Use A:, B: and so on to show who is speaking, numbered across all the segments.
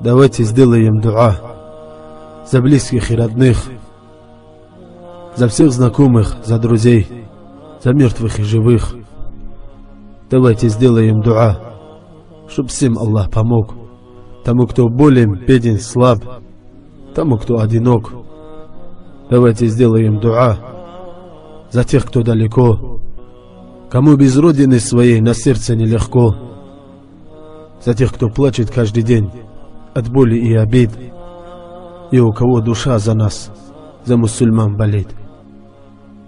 A: Давайте сделаем дуа за близких и родных, за всех знакомых, за друзей, за мертвых и живых. Давайте сделаем дуа, чтоб всем Аллах помог. Тому, кто болен, беден, слаб, тому, кто одинок. Давайте сделаем дуа за тех, кто далеко, кому без родины своей на сердце нелегко, за тех, кто плачет каждый день от боли и обид, и у кого душа за нас, за мусульман болит.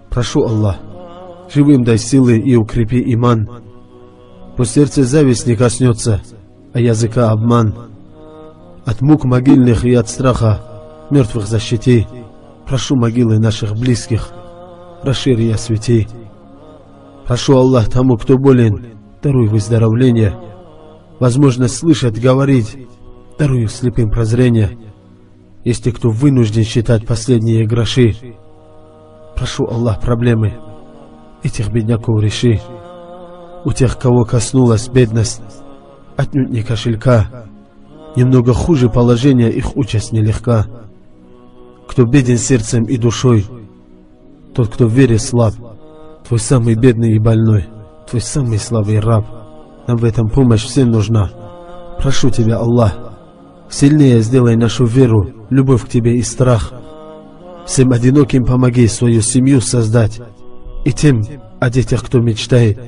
A: Прошу Аллах, живым дай силы и укрепи иман. Пусть сердце зависть не коснется, а языка обман. От мук могильных и от страха мертвых защити. Прошу могилы наших близких, расширь и освети. Прошу Аллах тому, кто болен, даруй выздоровление, возможность слышать, говорить, даруй слепым прозрение. Есть те, кто вынужден считать последние гроши. Прошу Аллах проблемы этих бедняков реши. У тех, кого коснулась бедность, отнюдь не кошелька, немного хуже положения, их участь нелегка. Кто беден сердцем и душой, тот, кто в вере слаб, твой самый бедный и больной, твой самый слабый раб. Нам в этом помощь всем нужна. Прошу тебя, Аллах, сильнее сделай нашу веру, любовь к тебе и страх. Всем одиноким помоги свою семью создать, и тем о детях, кто мечтает,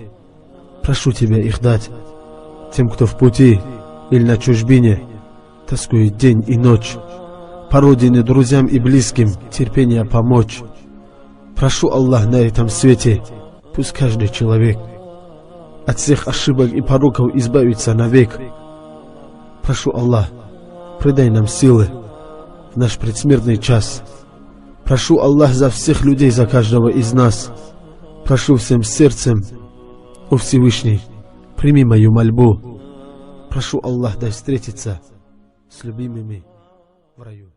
A: прошу тебя их дать. Тем, кто в пути или на чужбине, тоскует день и ночь, по родине, друзьям и близким терпение помочь. Прошу Аллах на этом свете, пусть каждый человек от всех ошибок и пороков избавится навек. Прошу Аллах, придай нам силы в наш предсмертный час. Прошу Аллах за всех людей, за каждого из нас. Прошу всем сердцем, о Всевышний, прими мою мольбу. Прошу Аллах, дай встретиться с любимыми в раю.